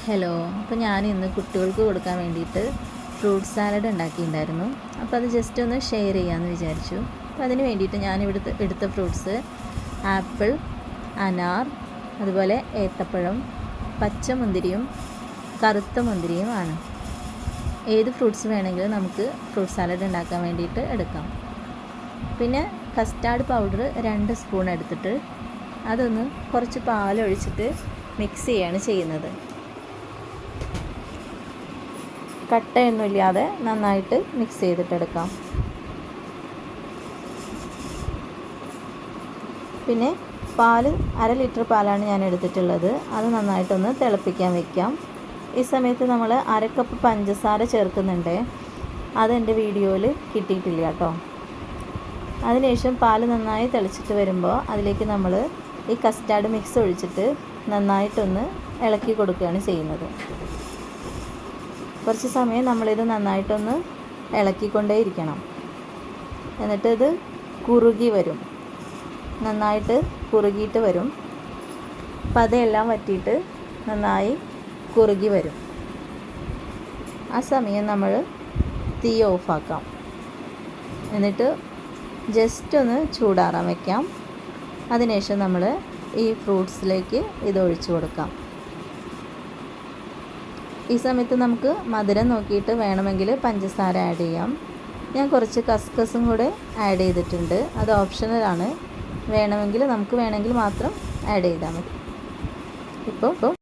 Hello, അപ്പോൾ ഞാൻ ഇന്ന് കുട്ടികൾക്ക് കൊടുക്കാൻ വേണ്ടിയിട്ട് ഫ്രൂട്ട് സാലഡ് ഉണ്ടാക്കിയിട്ടുണ്ടായിരുന്നു. അപ്പോൾ അത് ജസ്റ്റ് ഒന്ന് ഷെയർ ചെയ്യാമെന്ന് വിചാരിച്ചു. അപ്പോൾ അതിന് വേണ്ടിയിട്ട് ഞാൻ എടുത്ത ഫ്രൂട്ട്സ് ആപ്പിൾ, അനാർ, അതുപോലെ ഏത്തപ്പഴം, പച്ചമുന്തിരിയും കറുത്ത മുന്തിരിയും ആണ്. ഏത് ഫ്രൂട്ട്സ് വേണമെങ്കിലും നമുക്ക് ഫ്രൂട്ട് സാലഡ് ഉണ്ടാക്കാൻ വേണ്ടിയിട്ട് എടുക്കാം. പിന്നെ കസ്റ്റാർഡ് പൗഡർ 2 സ്പൂൺ എടുത്തിട്ട് അതൊന്ന് കുറച്ച് പാലൊഴിച്ചിട്ട് മിക്സ് ചെയ്യാണ് ചെയ്യുന്നത്. കട്ടയൊന്നുമില്ലാതെ നന്നായിട്ട് മിക്സ് ചെയ്തിട്ടെടുക്കാം. പിന്നെ പാല് 1/2 ലിറ്റർ പാലാണ് ഞാൻ എടുത്തിട്ടുള്ളത്. അത് നന്നായിട്ടൊന്ന് തിളപ്പിക്കാൻ വെക്കാം. ഈ സമയത്ത് നമ്മൾ 1/2 കപ്പ് പഞ്ചസാര ചേർക്കുന്നുണ്ട്. അതെൻ്റെ വീഡിയോയിൽ കിട്ടിയിട്ടില്ല കേട്ടോ. അതിനുശേഷം പാല് നന്നായി തിളച്ചിട്ട് വരുമ്പോൾ അതിലേക്ക് നമ്മൾ ഈ കസ്റ്റാർഡ് മിക്സ് ഒഴിച്ചിട്ട് നന്നായിട്ടൊന്ന് ഇളക്കി കൊടുക്കുകയാണ് ചെയ്യുന്നത്. കുറച്ച് സമയം നമ്മളിത് നന്നായിട്ടൊന്ന് ഇളക്കിക്കൊണ്ടേയിരിക്കണം. എന്നിട്ട് ഇത് കുറുകി വരും, നന്നായിട്ട് കുറുകിയിട്ട് വരും. പതയെല്ലാം വറ്റിയിട്ട് നന്നായി കുറുകി വരും. ആ സമയം നമ്മൾ തീ ഓഫാക്കാം. എന്നിട്ട് ജസ്റ്റ് ഒന്ന് ചൂടാറാൻ വയ്ക്കാം. അതിനുശേഷം നമ്മൾ ഈ ഫ്രൂട്ട്സിലേക്ക് ഇത് ഒഴിച്ചു കൊടുക്കാം. ഈ സമയത്ത് നമുക്ക് മധുരം നോക്കിയിട്ട് വേണമെങ്കിൽ പഞ്ചസാര ആഡ് ചെയ്യാം. ഞാൻ കുറച്ച് കസ്കസും കൂടെ ആഡ് ചെയ്തിട്ടുണ്ട്. അത് ഓപ്ഷണലാണ്. നമുക്ക് വേണമെങ്കിൽ മാത്രം ആഡ് ചെയ്താൽ മതി. ഇപ്പോൾ